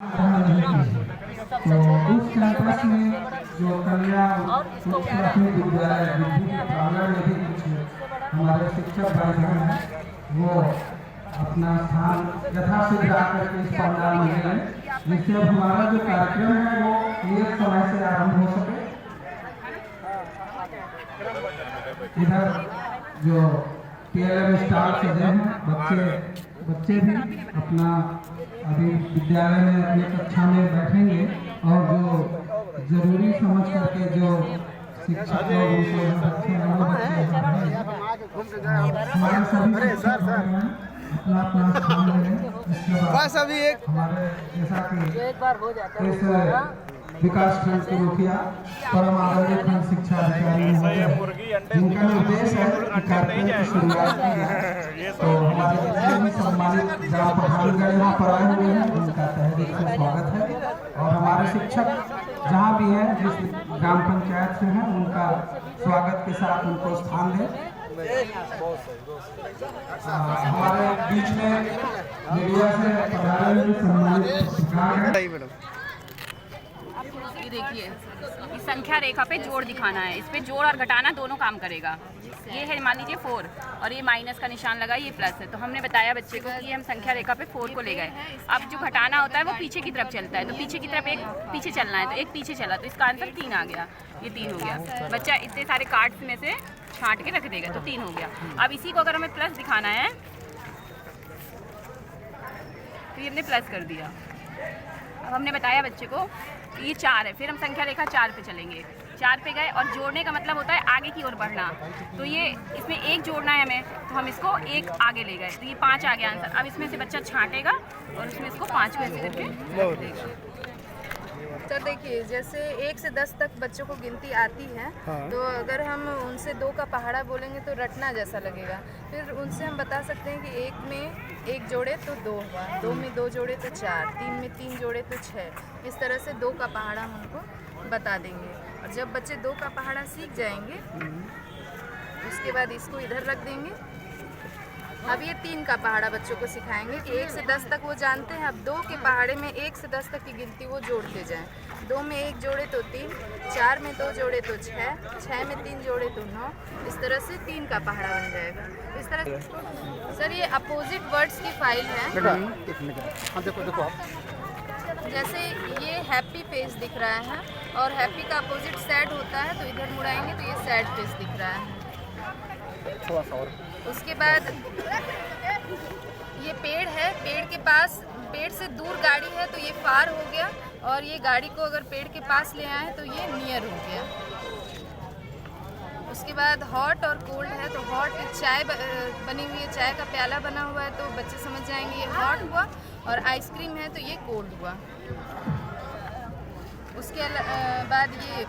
तो उस कैंपस में जो कन्या उच्च प्राथमिक विद्यालय विधि के प्रांगण में भी कुछ हमारे शिक्षक भाई बहन हैं, वो अपना स्थान यथाशीघ्र आकर के इस पंडाल में लें, जिससे अब हमारा जो कार्यक्रम है वो नियत समय से आरंभ हो सके। इधर जो PLM स्टाल सजे हैं, बच्चे भी अपना अभी विद्यालय में अपनी कक्षा में बैठेंगे और जो जरूरी समझ करके जो शिक्षक लोग उनको बच्चे हमारे सभी अपना अपना स्थान लें। बस अभी एक हमारे जैसा कि इस विकास खंड के मुखिया परम आदरणीय खंड शिक्षा अधिकारी जिनका निर्देश है कि कार्यक्रम की शुरुआत की है, तो हमारे जितने भी सम्मानित ग्राम प्रधानगण यहाँ पर आए हुए हैं उनका तहे दिल से स्वागत है। और हमारे शिक्षक जहाँ भी हैं, जिस ग्राम पंचायत से हैं, उनका स्वागत के साथ उनको स्थान दें। हमारे बीच में मीडिया से पधारे हुए सम्मानित पत्रकार हैं। ये देखिए, इस संख्या रेखा पे जोड़ दिखाना है, इस पे जोड़ और घटाना दोनों काम करेगा। ये है मान लीजिए 4 और ये माइनस का निशान लगा, ये प्लस है। तो हमने बताया बच्चे को कि हम संख्या रेखा पे 4 को ले गए। अब जो घटाना होता है वो पीछे की तरफ चलता है, तो पीछे की तरफ एक पीछे चलना है, तो एक पीछे चला, तो इसका आंसर 3 आ गया। ये 3 हो गया। बच्चा इतने सारे कार्ड्स में से छांट के रख देगा, तो 3 हो गया। अब इसी को अगर हमें प्लस दिखाना है तो ये हमने प्लस कर दिया। अब हमने बताया बच्चे को ये 4 है, फिर हम संख्या रेखा 4 पे चलेंगे। 4 पे गए और जोड़ने का मतलब होता है आगे की ओर बढ़ना। तो ये इसमें 1 जोड़ना है हमें, तो हम इसको 1 आगे ले गए, तो ये 5 आ गया आंसर। अब इसमें से बच्चा छांटेगा और उसमें इसको 5 को ऐसे करके रख देगा। तो देखिए, जैसे 1 से 10 तक बच्चों को गिनती आती है, तो अगर हम उनसे 2 का पहाड़ा बोलेंगे तो रटना जैसा लगेगा। फिर उनसे हम बता सकते हैं कि 1 में 1 जोड़े तो 2 हुआ, 2 में 2 जोड़े तो 4, 3 में 3 जोड़े तो 6। इस तरह से 2 का पहाड़ा हम उनको बता देंगे। और जब बच्चे 2 का पहाड़ा सीख जाएंगे, उसके बाद इसको इधर रख देंगे। अब ये 3 का पहाड़ा बच्चों को सिखाएंगे कि 1 से 10 तक वो जानते हैं। अब 2 के पहाड़े में 1 से 10 तक की गिनती वो जोड़ते जाएं। 2 में 1 जोड़े तो 3, 4 में 2 जोड़े तो 6, 6 में 3 जोड़े तो 9। इस तरह से 3 का पहाड़ा बन जाएगा। इस तरह सर, ये अपोजिट वर्ड्स की फाइल है। देखो आप, जैसे ये हैप्पी फेस दिख रहा है और हैप्पी का अपोजिट सैड होता है, तो इधर मुड़ाएंगे तो ये सैड फेस दिख रहा है। थोड़ा सा और उसके बाद ये पेड़ है, पेड़ के पास, पेड़ से दूर गाड़ी है तो ये फार हो गया, और ये गाड़ी को अगर पेड़ के पास ले आए तो ये नियर हो गया। उसके बाद हॉट और कोल्ड है, तो हॉट चाय बनी हुई है, चाय का प्याला बना हुआ है, तो बच्चे समझ जाएंगे ये हॉट हुआ, और आइसक्रीम है तो ये कोल्ड हुआ। उसके बाद ये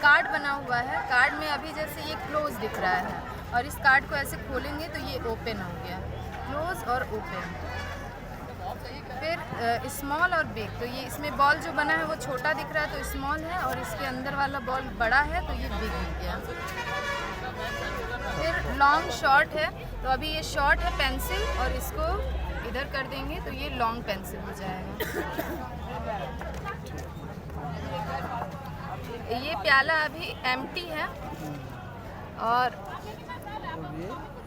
कार्ड बना हुआ है, कार्ड में अभी जैसे ये क्लोज दिख रहा है, और इस कार्ड को ऐसे खोलेंगे तो ये ओपन हो गया, क्लोज और ओपन। फिर स्मॉल और बिग, तो ये इसमें बॉल जो बना है वो छोटा दिख रहा है तो स्मॉल है, और इसके अंदर वाला बॉल बड़ा है तो ये बिग हो गया। फिर लॉन्ग शॉर्ट है, तो अभी ये शॉर्ट है पेंसिल, और इसको इधर कर देंगे तो ये लॉन्ग पेंसिल हो जाएगा। ये प्याला अभी एम्प्टी है, और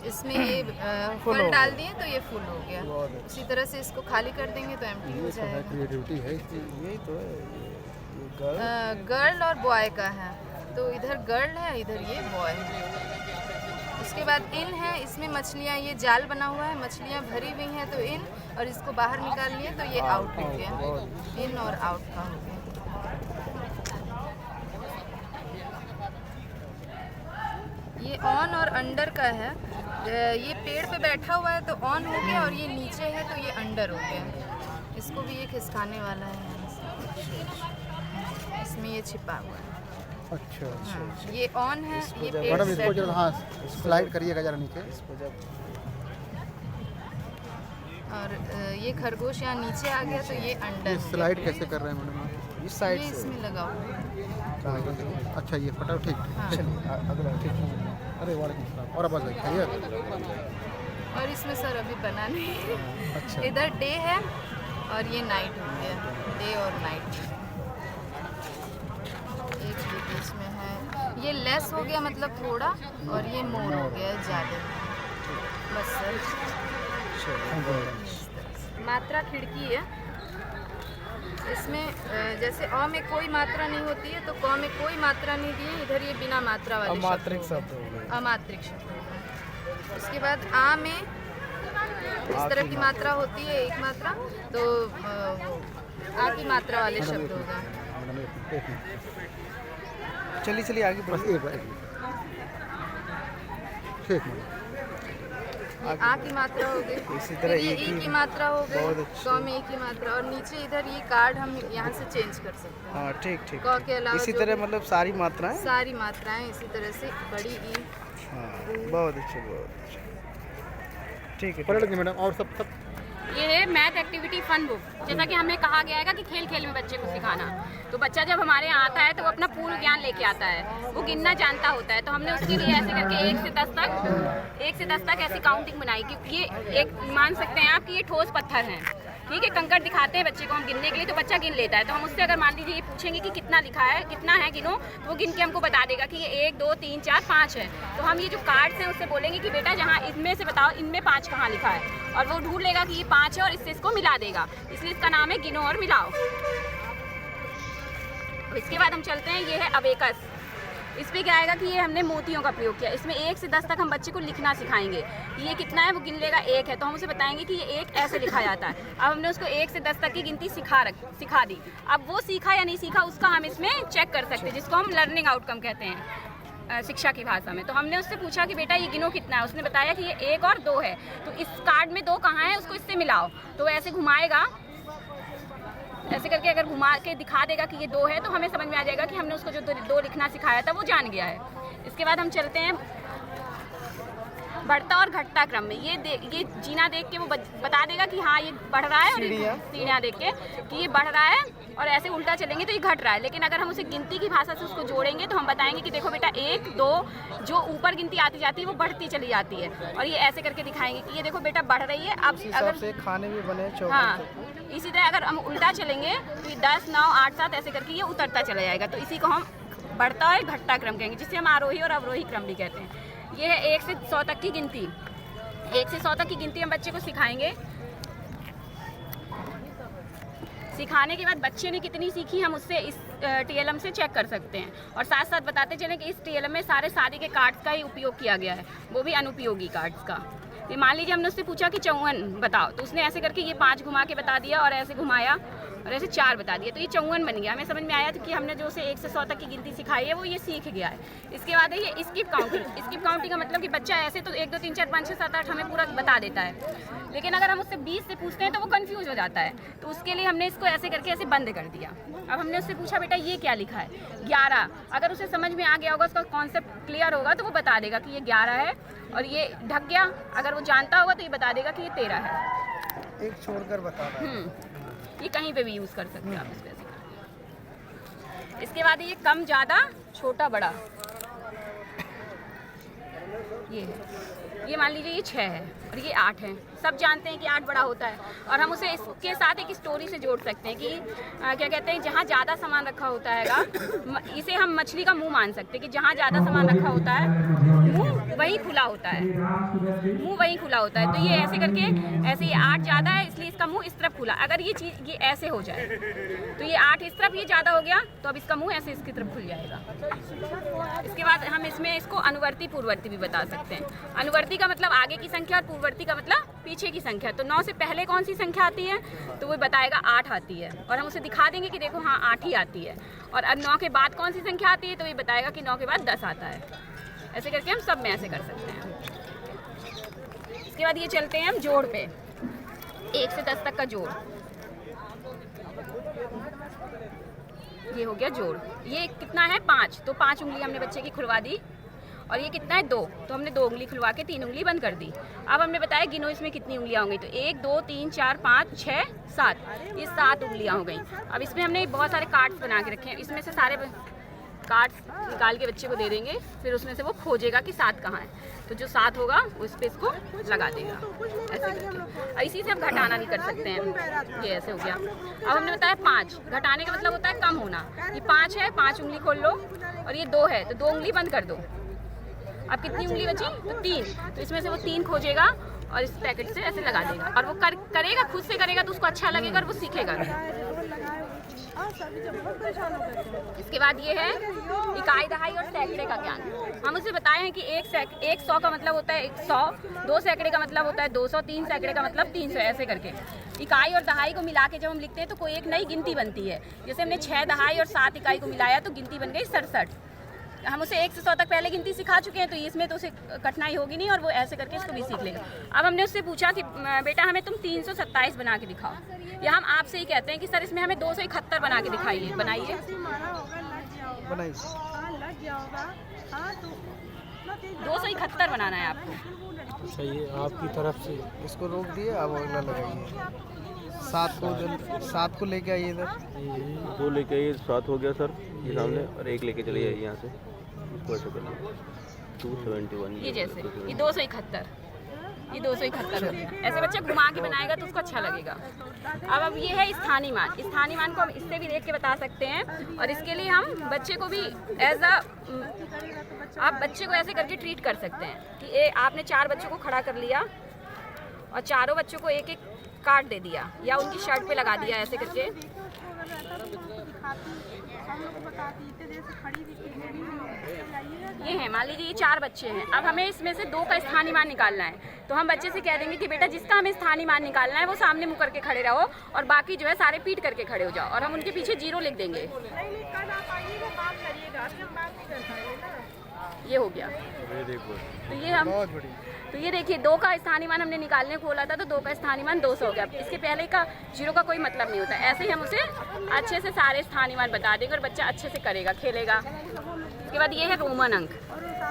इसमें ये फल डाल दिए तो ये फुल हो गया। उसी तरह से इसको खाली कर देंगे तो एम्प्टी हो जाएगा। क्रिएटिविटी है, यही तो है। गर्ल और बॉय का है, तो इधर गर्ल है, इधर ये बॉय है। उसके बाद इन है, इसमें मछलियाँ, ये जाल बना हुआ है, मछलियाँ भरी हुई हैं तो इन, और इसको बाहर निकाल लिए तो ये आउट हो गया। इन और आउट का हो गया। ये ऑन और अंडर का है, ये पेड़ पे बैठा हुआ है तो ऑन हो गया, और ये नीचे है तो ये अंडर हो गया। इसको भी ये खिसकाने वाला है, इसमें ये छिपा हुआ है। अच्छा अच्छा, हाँ, ये ऑन है, ये पेड़ मैडम से इसको जब, हाँ स्लाइड करिएगा जरा नीचे इसको जब, और ये खरगोश यहाँ नीचे आ गया तो ये अंडर। स्लाइड कैसे कर रहे हैं मैडम? इस साइड ये से इसमें लगा हुआ है। अच्छा, ये फटा ठीक। हाँ। अगला ठीक। अरे वालेकुम सलाम। और आवाज़ आई खैरियत? और इसमें सर अभी बना नहीं है। अच्छा, इधर डे है और ये नाइट हो गया, डे और नाइट। एक ये बीच में है, ये लेस हो गया मतलब थोड़ा, और ये मोर हो गया ज़्यादा। बस सर, मात्रा खिड़की है। इसमें जैसे अ में कोई मात्रा नहीं होती है तो क में कोई मात्रा नहीं दी है, इधर ये बिना मात्रा वाले अमात्रिक शब्द हो गए। अमात्रिक शब्द हो गए। उसके बाद आ में इस तरह की मात्रा होती है, एक मात्रा, तो आ की मात्रा वाले शब्द हो गए। चलिए चलिए आगे बढ़िए। एक बार ठीक है। आ की मात्रा हो गई, इसी तरह ये ई की मात्रा हो बहुत गई, अच्छी। क में ई की मात्रा, और नीचे इधर ये कार्ड हम यहाँ से चेंज कर सकते हैं। हाँ ठीक ठीक। क के अलावा इसी जो तरह भी- मतलब सारी मात्राएं। सारी मात्राएं इसी तरह से बड़ी ई। हाँ बहुत अच्छे बहुत अच्छे। ठीक है। पढ़ लेंगे मैडम। और सब ये है मैथ एक्टिविटी फन बुक। जैसा कि हमें कहा गया है कि खेल खेल में बच्चे को सिखाना, तो बच्चा जब हमारे यहाँ आता है तो वो अपना पूर्ण ज्ञान लेके आता है, वो गिनना जानता होता है। तो हमने उसके लिए ऐसे करके 1 से 10 तक ऐसी काउंटिंग बनाई कि ये एक मान सकते हैं आप कि ये ठोस पत्थर हैं, ठीक है। कंकड़ दिखाते हैं बच्चे को हम गिनने के लिए, तो बच्चा गिन लेता है। तो हम उससे अगर मान लीजिए ये पूछेंगे कि कितना लिखा है, कितना है गिनो, तो वो गिन के हमको बता देगा कि ये 1 2 3 4 5 है। तो हम ये जो कार्ड्स हैं उससे बोलेंगे कि बेटा जहाँ इनमें से बताओ इनमें 5 कहाँ लिखा है, और वो ढूंढ लेगा कि ये 5 है और इससे इसको मिला देगा। इसलिए इसका नाम है गिनो और मिलाओ। अब इसके बाद हम चलते हैं, ये है अबेकस। इस पे क्या आएगा कि ये हमने मोतियों का प्रयोग किया। इसमें 1 से 10 तक हम बच्चे को लिखना सिखाएंगे कि ये कितना है, वो गिन लेगा 1 है, तो हम उसे बताएंगे कि ये 1 ऐसे लिखा जाता है। अब हमने उसको 1 से 10 तक की गिनती सिखा दी। अब वो सीखा या नहीं सीखा उसका हम इसमें चेक कर सकते हैं, जिसको हम लर्निंग आउटकम कहते हैं शिक्षा की भाषा में। तो हमने उससे पूछा कि बेटा ये गिनो कितना है, उसने बताया कि ये 1 और 2 है। तो इस कार्ड में 2 कहाँ है, उसको इससे मिलाओ। तो वो ऐसे घुमाएगा, ऐसे करके अगर घुमा के दिखा देगा कि ये 2 है, तो हमें समझ में आ जाएगा कि हमने उसको जो 2 लिखना सिखाया था वो जान गया है। इसके बाद हम चलते हैं बढ़ता और घटता क्रम में। ये जीना देख के वो बता देगा कि हाँ ये बढ़ रहा है, और सीढ़ियाँ देख के कि ये बढ़ रहा है, और ऐसे उल्टा चलेंगे तो ये घट रहा है। लेकिन अगर हम उसे गिनती की भाषा से उसको जोड़ेंगे तो हम बताएंगे कि देखो बेटा 1 2 जो ऊपर गिनती आती जाती है वो बढ़ती चली जाती है, और ये ऐसे करके दिखाएंगे कि ये देखो बेटा बढ़ रही है। अब अगर से खाने भी बने हाँ, इसी तरह अगर हम उल्टा चलेंगे तो ये 10 9 8 7 ऐसे करके ये उतरता चला जाएगा। तो इसी को हम बढ़ता और घटता क्रम कहेंगे, जिसे हम आरोही और अवरोही क्रम भी कहते हैं। ये है 1 से 100 तक की गिनती। 1 से 100 तक की गिनती हम बच्चे को सिखाएंगे। सिखाने के बाद बच्चे ने कितनी सीखी हम उससे इस TLM से चेक कर सकते हैं। और साथ साथ बताते चलें कि इस TLM में सारे शादी के कार्ड्स का ही उपयोग किया गया है, वो भी अनुपयोगी कार्ड्स का। ये मान लीजिए हमने उससे पूछा कि 54 बताओ, तो उसने ऐसे करके ये 5 घुमा के बता दिया, और ऐसे घुमाया और ऐसे 4 बता दिया, तो ये 54 बन गया। हमें समझ में आया कि हमने जो उसे 1 से 100 तक की गिनती सिखाई है वो ये सीख गया है। इसके बाद है ये स्किप काउंटिंग। स्किप काउंटिंग का मतलब कि बच्चा ऐसे तो 1 2 3 4 5 6 7 8 हमें पूरा बता देता है, लेकिन अगर हम उससे 20 से पूछते हैं तो वो कंफ्यूज हो जाता है। तो उसके लिए हमने इसको ऐसे करके ऐसे बंद कर दिया। अब हमने उससे पूछा बेटा ये क्या लिखा है, 11। अगर उसे समझ में आ गया होगा, उसका कॉन्सेप्ट क्लियर होगा, तो वो बता देगा कि ये 11 है, और ये ढक गया। अगर वो जानता होगा तो ये बता देगा कि ये 13 है। एक छोड़कर बताना। ये कहीं पे भी यूज़ कर सकते हैं आप इस वैसे। इसके बाद ये कम ज़्यादा छोटा बड़ा, ये मान लीजिए ये 6 है और ये 8 है। सब जानते हैं कि 8 बड़ा होता है, और हम उसे इसके साथ एक स्टोरी से जोड़ सकते हैं कि क्या कहते हैं, जहाँ ज़्यादा सामान रखा होता है, इसे हम मछली का मुंह मान सकते हैं कि जहाँ ज़्यादा सामान रखा होता है मुंह वहीं खुला होता है, मुंह वहीं खुला होता है। तो ये ऐसे करके, ऐसे ये 8 ज़्यादा है इसलिए इसका मुंह इस तरफ खुला। अगर ये चीज़ ये ऐसे हो जाए तो ये 8 इस तरफ, ये ज़्यादा हो गया, तो अब इसका मुंह ऐसे इसकी तरफ खुल जाएगा। इसके बाद हम इसमें इसको अनुवर्ती पूर्ववर्ती भी बता सकते हैं। अनुवर्ती का मतलब आगे की संख्या, और पूर्ववर्ती का मतलब पीछे की संख्या। तो 9 से पहले कौन सी संख्या आती है, तो वो बताएगा 8 आती है, और हम उसे दिखा देंगे कि देखो हाँ 8 ही आती है। और अब 9 के बाद कौन सी संख्या आती है, तो ये बताएगा कि 9 के बाद 10 आता है। ऐसे करके हम सब में ऐसे कर सकते हैं। इसके बाद ये चलते हैं हम जोड़ पे, 1 से 10 तक का जोड़। ये हो गया जोड़। ये कितना है, 5, तो 5 उंगली हमने बच्चे की खुलवा दी। और ये कितना है, 2, तो हमने 2 उंगली खुलवा के 3 उंगली बंद कर दी। अब हमने बताया गिनो इसमें कितनी उंगलियां होंगी, तो 1 2 3 4 5 6 7, ये 7 उंगलियां हो गई। अब इसमें हमने बहुत सारे कार्ड्स बना के रखे हैं, इसमें से सारे कार्ड्स निकाल के बच्चे को दे देंगे, फिर उसमें से वो खोजेगा कि 7 कहाँ है, तो जो 7 होगा उस पे इसको लगा देगा ऐसे करके। इसी से हम घटाना भी कर सकते हैं। ये ऐसे हो गया। अब हमने बताया 5, घटाने का मतलब होता है कम होना। ये 5 है, 5 उंगली खोल लो, और ये 2 है तो 2 उंगली बंद कर दो। अब कितनी उंगली बची? तो 3, तो इसमें से वो 3 खोजेगा और इस पैकेट से ऐसे लगा देगा, और वो करेगा, खुद से करेगा तो उसको अच्छा लगेगा और वो सीखेगा। इसके बाद ये है इकाई, दहाई और सैकड़े का ज्ञान। हम उसे बताए हैं कि 100 का मतलब होता है 100, 2 सैकड़े का मतलब होता है 200, 3 सैकड़े का मतलब 300, ऐसे करके। इकाई और दहाई को मिला के जब हम लिखते हैं तो कोई एक नई गिनती बनती है। जैसे हमने 6 दहाई और 7 इकाई को मिलाया तो गिनती बन गई 67। हम उसे 1 से 100 तक पहले गिनती सिखा चुके हैं, तो इसमें तो उसे कठिनाई होगी नहीं, और वो ऐसे करके इसको भी सीख लेगा। अब हमने उससे पूछा कि बेटा हमें तुम 327 बना के दिखाओ, या हम आपसे ही कहते हैं कि सर इसमें हमें 271 बना के दिखाइए। बनाइए। 271 बनाना है आपको। सही है आपकी तरफ से। इसको रोक दिए, अब अगला लगाइए। 7 को लेके आइए इधर। 2 लेके आइए, 7 हो गया सर ये सामने, और 1 लेके चले जाइए यहाँ से, इसको ऐसे कर लीजिए। 271 ये जैसे ये 271, ये 271 हो गया। ऐसे बच्चा घुमा के बनाएगा तो उसको अच्छा लगेगा। अब ये है स्थानीय मान। स्थानीय मान को हम इससे भी देख के बता सकते हैं, और इसके लिए हम बच्चे को भी आप बच्चे को ऐसे करके ट्रीट कर सकते हैं कि आपने 4 बच्चों को खड़ा कर लिया और चारों बच्चों को एक एक कार्ड दे दिया, या उनकी शर्ट पे लगा दिया ऐसे करके। ये है, मान लीजिए ये 4 बच्चे हैं। अब हमें इसमें से 2 का स्थानीय मान निकालना है, तो हम बच्चे से कह देंगे कि बेटा जिसका हमें स्थानीय मान निकालना है वो सामने मुंह करके खड़े रहो, और बाकी जो है सारे पीट करके खड़े हो जाओ, और हम उनके पीछे 0 लिख देंगे। ये हो गया। तो ये देखिए 2 का स्थानीय मान हमने निकालने को बोला था, तो 2 का स्थानीय मान 200 हो गया। इसके पहले का 0 का कोई मतलब नहीं होता। ऐसे ही हम उसे अच्छे से सारे स्थानीय मान बता देंगे और बच्चा अच्छे से करेगा, खेलेगा। इसके बाद ये है रोमन अंक।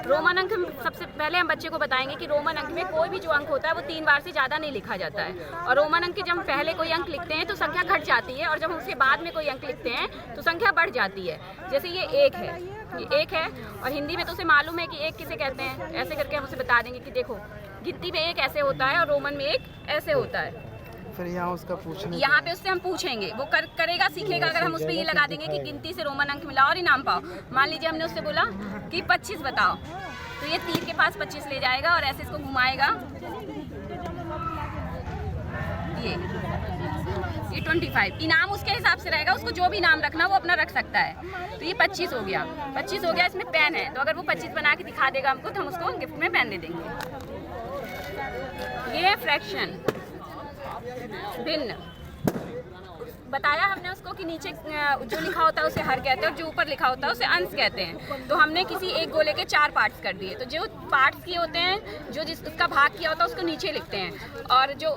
रोमन अंक हम सबसे पहले हम बच्चे को बताएंगे कि रोमन अंक में कोई भी जो अंक होता है वो 3 बार से ज़्यादा नहीं लिखा जाता है, और रोमन अंक के जब हम पहले कोई अंक लिखते हैं तो संख्या घट जाती है, और जब हम उसके बाद में कोई अंक लिखते हैं तो संख्या बढ़ जाती है। जैसे ये 1 है, ये 1 है, और हिंदी में तो उसे मालूम है कि 1 किसे कहते हैं। ऐसे करके हम उसे बता देंगे कि देखो गिनती में 1 ऐसे होता है और रोमन में 1 ऐसे होता है। फिर यहाँ उसका पूछने, यहाँ पे उससे हम पूछेंगे, वो करेगा, सीखेगा। अगर हम उस पर ये लगा देंगे कि गिनती से रोमन अंक मिलाओ और इनाम पाओ। मान लीजिए हमने उससे बोला कि 25 बताओ, तो ये 3 के पास 25 ले जाएगा और ऐसे इसको घुमाएगा। ये 25 इनाम उसके हिसाब से रहेगा, उसको जो भी इनाम रखना वो अपना रख सकता है। तो ये 25 हो गया। 25 हो गया, इसमें पेन है, तो अगर वो 25 बना के दिखा देगा हमको तो हम उसको गिफ्ट में पेन दे देंगे। ये है फ्रैक्शन, भिन्न। बताया हमने उसको कि नीचे जो लिखा होता है उसे हर कहते हैं, और जो ऊपर लिखा होता है उसे अंश कहते हैं। तो हमने किसी एक गोले के 4 पार्ट्स कर दिए, तो जो पार्ट्स किए होते हैं, जो उसका भाग किया होता है उसको नीचे लिखते हैं, और जो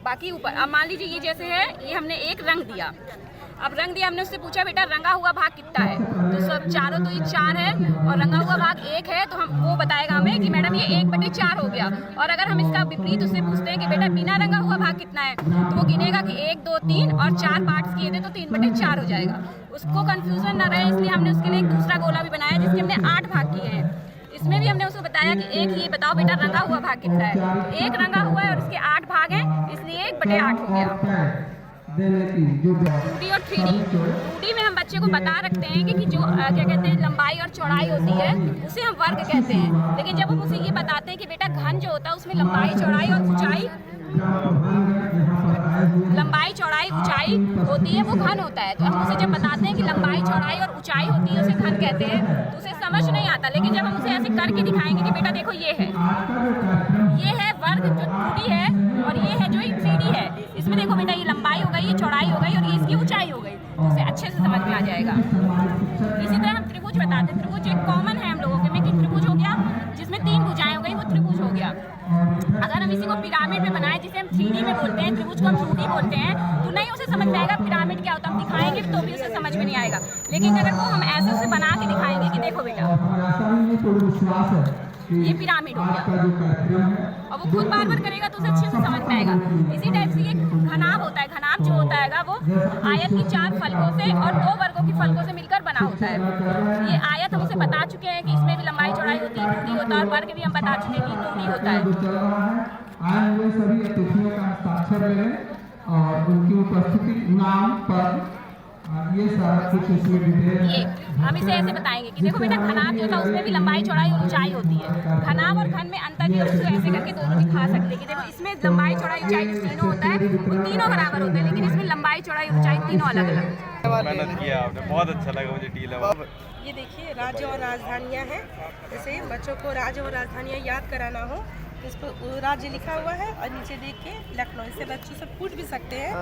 बाकी ऊपर। अब मान लीजिए ये जैसे है, ये हमने एक रंग दिया। अब रंग दिया, हमने उससे पूछा बेटा रंगा हुआ भाग कितना है, तो सब चारों, तो ये 4 है और रंगा हुआ भाग 1 है, तो हम वो बताएगा हमें कि मैडम ये 1/4 हो गया। और अगर हम इसका विपरीत उससे पूछते हैं कि बेटा बिना रंगा हुआ भाग कितना है, तो वो गिनेगा कि 1, 2, 3 और 4 पार्ट्स किए थे तो 3/4 हो जाएगा। उसको कंफ्यूजन न रहे इसलिए हमने उसके लिए एक दूसरा गोला भी बनाया जिसके हमने 8 भाग किए हैं। इसमें भी हमने उसको बताया कि एक ये बताओ बेटा रंगा हुआ भाग कितना है। एक रंगा हुआ है और उसके 8 भाग हैं, इसलिए 1/8 हो गया। 2D और 3D। 2D में हम बच्चे को बता रखते हैं कि जो क्या कहते हैं लंबाई और चौड़ाई होती है उसे हम वर्ग कहते हैं, लेकिन जब हम उसे ये बताते हैं कि बेटा घन जो होता है उसमें लंबाई चौड़ाई और ऊंचाई, लंबाई चौड़ाई ऊंचाई होती है, वो घन होता है। तो हम उसे जब बताते हैं कि लंबाई चौड़ाई और ऊंचाई होती है उसे घन कहते हैं, तो उसे समझ नहीं आता। लेकिन जब हम उसे ऐसे करके दिखाएंगे कि बेटा देखो ये है वर्ग जो 2D है, और ये है जो 3D है। इसमें देखो बेटा ये लंबाई हो गई, ये चौड़ाई हो गई और ये इसकी ऊंचाई हो गई, तो उसे अच्छे से समझ में आ जाएगा। इसी तरह हम त्रिभुज बताते हैं। त्रिभुज एक कॉमन है हम लोगों के में कि त्रिभुज हो गया जिसमें 3 भुजाएं हो गई, वो त्रिभुज हो गया। अगर हम इसी को पिरामिड में बनाएं, जिसे हम 3D में बोलते हैं, त्रिभुज को हम 2D बोलते हैं, तो नहीं उसे समझ में आएगा पिरामिड क्या होता है। हम दिखाएंगे तो भी उसे समझ में नहीं आएगा। लेकिन अगर वो हम ऐसे उसे बना के दिखाएंगे कि देखो बेटा ये पिरामिड हो आज का गया। जो कार्यक्रम है और वो खुद बार बार करेगा तो उसे अच्छे से समझ में आएगा। इसी टाइप से ये घनाभ होता है। घनाभ जो होता है वो आयत की 4 फलकों से और 2 वर्गों की फलकों से मिलकर बना होता है। ये आयत हम उसे बता चुके हैं कि इसमें भी लंबाई चौड़ाई होती है, दूरी होता है, और वर्ग भी हम बता चुके हैं कि दूरी होता है। जो चल रहा है, आए हुए सभी अतिथियों का हस्ताक्षर लें और उनकी उपस्थिति, नाम, पद, ये सारा कुछ इसमें डिटेल ये हम इसे ऐसे बताएंगे कि देखो बेटा, घनाभ जो था उसमें भी लंबाई चौड़ाई और ऊंचाई होती है। घनाभ और घन में अंतर ये उसको ऐसे करके दोनों दिखा सकते हैं कि देखो इसमें लंबाई चौड़ाई ऊंचाई जो तीनों होता है वो तीनों बराबर होते हैं, लेकिन इसमें लंबाई चौड़ाई ऊंचाई तीनों अलग अलग है। मेहनत किया आपने, बहुत अच्छा लगा मुझे टीला। ये देखिए राज्य और राजधानियाँ हैं। जैसे बच्चों को राज्य और राजधानियाँ याद कराना हो तो इस पर राज्य लिखा हुआ है और नीचे देख के लखनऊ। इससे बच्चों से पूछ भी सकते हैं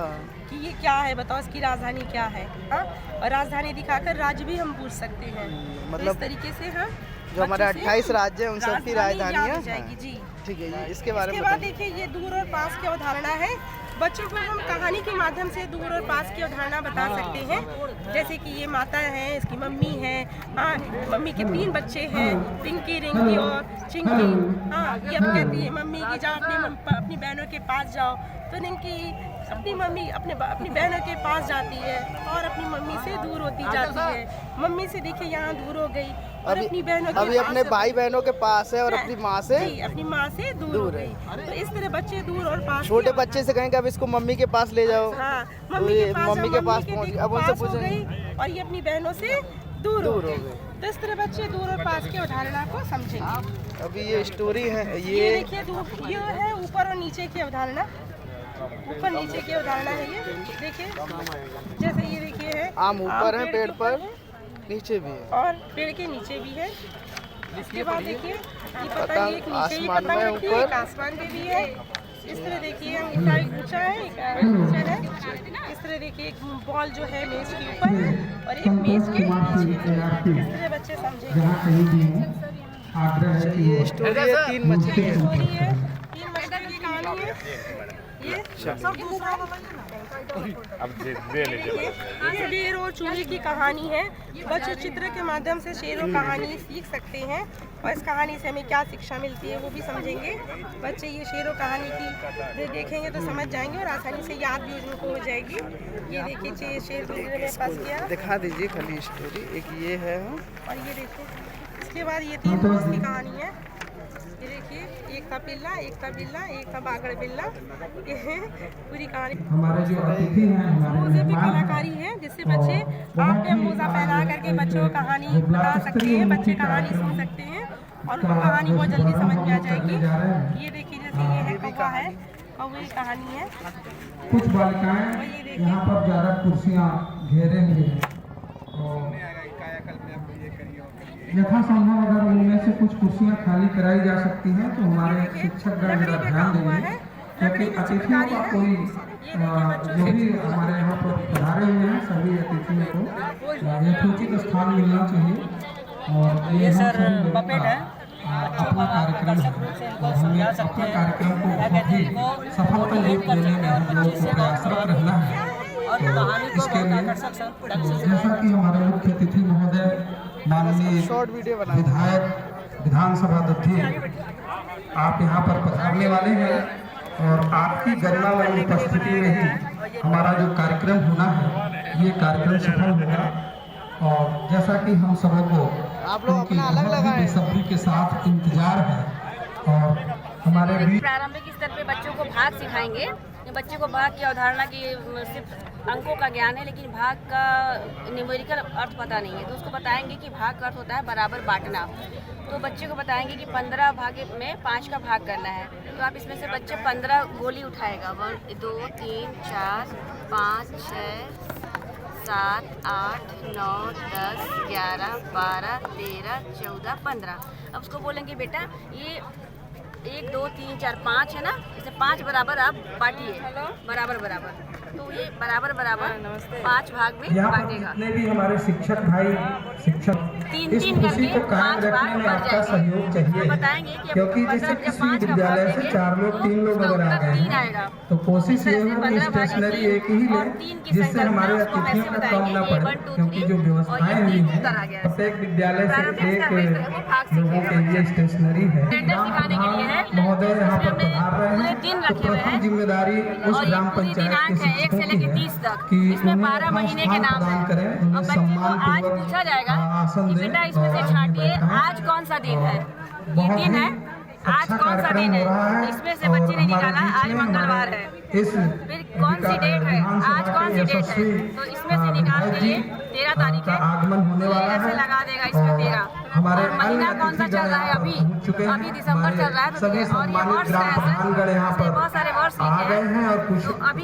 कि ये क्या है, बताओ इसकी राजधानी क्या है। हाँ, और राजधानी दिखाकर राज्य भी हम पूछ सकते हैं। मतलब इस तरीके से हम जो हमारे 28 राज्य हैं उन सब की राजधानियाँ याद हो जाएगी। जी ठीक है जी। इसके बारे में बाद देखिए ये दूर और पास की अवधारणा है। बच्चों को हम कहानी के माध्यम से दूर और पास की अवधारणा बता सकते हैं। जैसे कि ये माता है, इसकी मम्मी है, हाँ मम्मी के 3 बच्चे हैं, पिंकी, रिंकी और चिंकी। हाँ, ये अब कहती है मम्मी की जाओ अपनी बहनों के पास जाओ, तो रिंकी अपनी मम्मी अपनी बहनों के पास जाती है और अपनी मम्मी से दूर होती जाती है। मम्मी से देखिए यहाँ दूर हो गई और अपनी बहनों के अभी अपने भाई बहनों के पास है और अपनी माँ से अपनी माँ से दूर हो गई। तो इस तरह बच्चे दूर और पास। छोटे बच्चे से कहेंगे अब इसको मम्मी के पास ले जाओ, हाँ, मम्मी के पास पहुँच गई, अब उनसे पूछेंगे और ये अपनी बहनों से दूर हो गई। तो इस तरह बच्चे दूर और पास की अवधारणा को समझेंगे। अभी ये स्टोरी है, ये देखिए ये है ऊपर और नीचे की अवधारणा। ऊपर नीचे की अवधारणा है ये देखिए। जैसे ये देखिए है आम ऊपर है पेड़ पर, नीचे भी है और पेड़ के नीचे भी है। इसके बाद देखिए ये पतंग एक नीचे ही आसमान पतंग में रखी है, एक ऊपर। आसमान पे भी है। इस तरह देखिए अंगूठा एक ऊंचा है, एक नीचा है। इस तरह देखिए एक बॉल जो है मेज के ऊपर है और एक मेज के नीचे है। इस तरह बच्चे समझेंगे। जहाँ कहीं भी हो, आग्रह है कि ये स्टोरी है 3 मछली है। स्टोरी है, 3 मछली की कहानी है। ये ये शेर और चूहे की कहानी है। बच्चे चित्र के माध्यम से शेर और कहानी सीख सकते हैं और इस कहानी से हमें क्या शिक्षा मिलती है वो भी समझेंगे। बच्चे ये शेर और कहानी की देखेंगे तो समझ जाएंगे और आसानी से याद भी उनको हो जाएगी। ये देखिए शेर पिंजरे में फंस गया। दिखा दीजिए खाली स्टोरी। एक ये है और ये देखिए इसके बाद ये 3 दोस्त की कहानी है। ये देखिए एक था पिल्ला, एक था बिल्ला, एक था बागड़ बिल्ला। ये है पूरी कहानी। हमारे जो अतिथि हैं, हमारे मोजे पे मेहमान हैं, कलाकारी है जिससे बच्चे आप पे मोजा पहना करके बच्चों को कहानी बता सकते हैं। बच्चे कहानी सुन सकते हैं और उनको कहानी बहुत जल्दी समझ में आ जाएगी। ये देखिए जैसे ये है कौवा है, कौवे की कहानी है। कुछ बालिकाएं यहाँ पर ज़्यादा कुर्सियाँ घेरे हुए हैं और यथासंभव अगर उनमें से कुछ कुर्सियाँ खाली कराई जा सकती हैं तो हमारे शिक्षकगण जरा ध्यान देंगे, क्योंकि अतिथियों का कोई जो भी हमारे यहाँ पर पधारे हुए हैं सभी अतिथियों को यथोचित स्थान मिलना चाहिए। और ये सर पपेट है अपना कार्यक्रम है और हमें अपने कार्यक्रम को बहुत ही सफलता रूप देने में हम लोगों को प्रयासरत रहना है। तो इसके लिए जैसा कि हमारे मुख्य अतिथि महोदय माननीय विधायक विधानसभा अध्यक्ष आप यहाँ पर पधारने वाले हैं और आपकी गणना वाली उपस्थिति में ही हमारा जो कार्यक्रम होना है ये कार्यक्रम सफल होगा। और जैसा कि हम सबों को आप लोग अपना अलग लगाएं, बेसब्री के साथ इंतजार है और हमारे भी प्रारंभिक स्तर पे बच्चों को भाग सिखाएंगे। बच्चे को भाग की अवधारणा की सिर्फ अंकों का ज्ञान है, लेकिन भाग का न्यूमेरिकल अर्थ पता नहीं है, तो उसको बताएंगे कि भाग का अर्थ होता है बराबर बांटना। तो बच्चे को बताएंगे कि 15 भाग में 5 का भाग करना है, तो आप इसमें से बच्चे 15 गोली उठाएगा। 1 2 3 4 5 6 7 8 9 10 11 12 13 14 15। अब उसको बोलेंगे बेटा ये 1 2 3 4 5 है ना, इसे 5 बराबर आप बांटिए, बराबर बराबर। तो ये बराबर बराबर 5 भाग में बांटेगा। जितने भी हमारे शिक्षक भाई शिक्षक इस खुशी को कायम रखने में आपका सहयोग चाहिए, क्योंकि जैसे किसी विद्यालय से 4 लोग 3 लोग अगर आ गए हैं तो कोशिश ये हो कि स्टेशनरी एक ही लें, जिससे हमारे अतिथियों को कम ना पड़े, क्योंकि जो व्यवस्थाएं हुई हैं प्रत्येक विद्यालय से एक लोगों के लिए स्टेशनरी है। महोदय यहाँ पर पधार रहे हैं तो प्रथम जिम्मेदारी उस ग्राम पंचायत के शिक्षकों की है कि उन्हें 12 महीने के नाम प्रदान करें, उन्हें सम्मान पूछा जाएगा आसन दें। इसमें से छांटिए आज कौन सा दिन है, ये दिन है आज कौन सा दिन है, इसमें से बच्चे ने निकाला आज मंगलवार है, फिर कौन सी डेट है, आज कौन सी डेट है, तो इसमें से निकाल के 13 तारीख है आगमन होने वाला है, लगा देगा इसमें 13। हमारे महीना कौन सा चल रहा है अभी दिसंबर चल रहा है, सभी सम्मानित ग्राम प्रधानगण यहाँ पर बहुत सारे वर्ष आ गए हैं और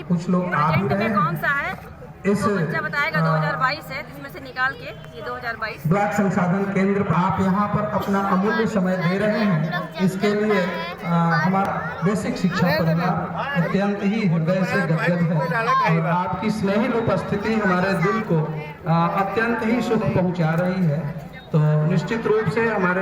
कुछ लोग आ भी रहे हैं। कौन सा है इस बच्चा बताएगा 2022 है, इसमें से निकाल के ये 2022 ब्लॉक संसाधन केंद्र पर आप यहाँ पर अपना अमूल्य समय दे रहे हैं, इसके लिए हमारा बेसिक शिक्षा परिवार अत्यंत ही हृदय से गदगद है और आपकी स्नेहिल उपस्थिति हमारे दिल को अत्यंत ही सुख पहुँचा रही है। तो निश्चित रूप से हमारे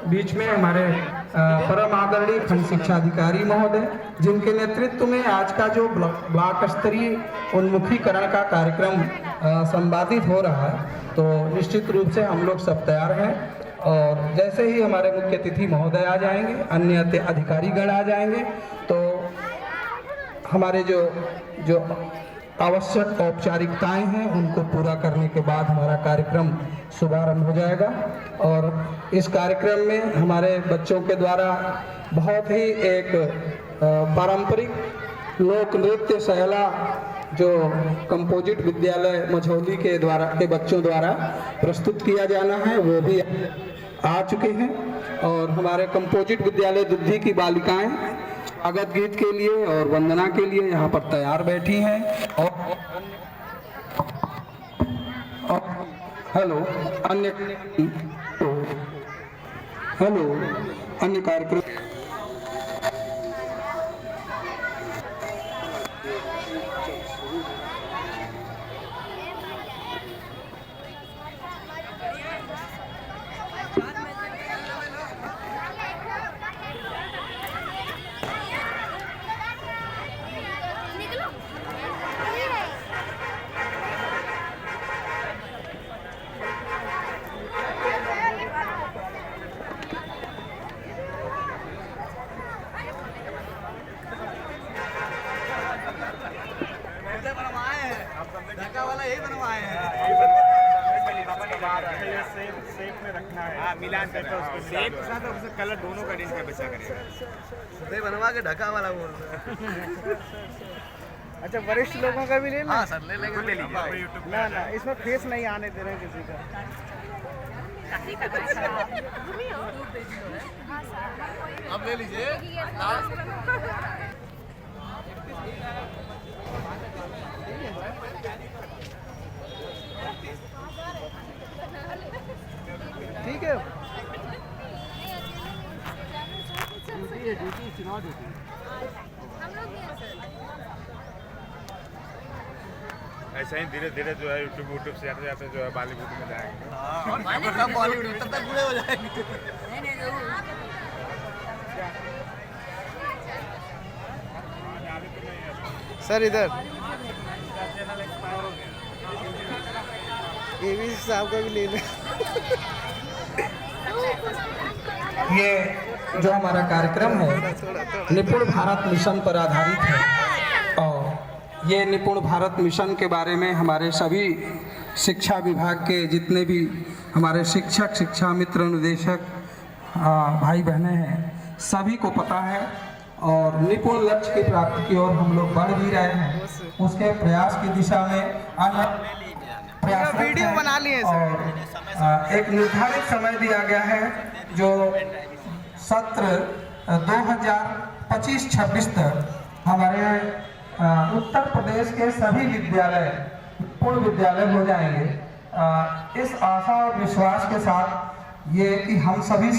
बीच में हमारे परम आदरणीय खंड शिक्षा अधिकारी महोदय, जिनके नेतृत्व में आज का जो ब्लॉक स्तरीय उन्मुखीकरण का कार्यक्रम संपादित हो रहा है, तो निश्चित रूप से हम लोग सब तैयार हैं। और जैसे ही हमारे मुख्य अतिथि महोदय आ जाएंगे, अन्य अधिकारीगण आ जाएंगे, तो हमारे जो आवश्यक औपचारिकताएं हैं उनको पूरा करने के बाद हमारा कार्यक्रम शुभारंभ हो जाएगा। और इस कार्यक्रम में हमारे बच्चों के द्वारा बहुत ही एक पारंपरिक लोक नृत्य शैला जो कंपोजिट विद्यालय मझौली के बच्चों द्वारा प्रस्तुत किया जाना है वो भी आ चुके हैं। और हमारे कंपोजिट विद्यालय दुद्धि की बालिकाएं स्वागत गीत के लिए और वंदना के लिए यहाँ पर तैयार बैठी हैं। और अन्य कार्यक्रम मिलान करके उसको सेब के साथ और उसका कलर दोनों का रेंज में बचा करेगा। दे बनवा के ढका वाला बोल रहे हैं। अच्छा वरिष्ठ लोगों का भी ले लें? हाँ सर ले लेंगे, ले लीजिए। ना इसमें फेस नहीं आने दे रहे हैं किसी का। अब ले लीजिए। ठीक है। ऐसा ही धीरे धीरे जो है यूट्यूब से आते जाते जो है बॉलीवुड में जाएंगे। बॉलीवुड में तब तक बूढ़े हो जाएंगे। सर इधर एवी साहब का भी ले लें। ये जो हमारा कार्यक्रम है निपुण भारत मिशन पर आधारित है और ये निपुण भारत मिशन के बारे में हमारे सभी शिक्षा विभाग के जितने भी हमारे शिक्षक, शिक्षा मित्र, निदेशक भाई बहनें हैं सभी को पता है और निपुण लक्ष्य की प्राप्ति की ओर हम लोग बढ़ भी रहे हैं। उसके प्रयास की दिशा में वीडियो बना लिए और एक निर्धारित समय दिया गया है जो सत्र 2025-26 तक हमारे उत्तर प्रदेश के सभी विद्यालय पूर्ण विद्यालय हो जाएंगे। इस आशा और विश्वास के साथ ये कि हम सभी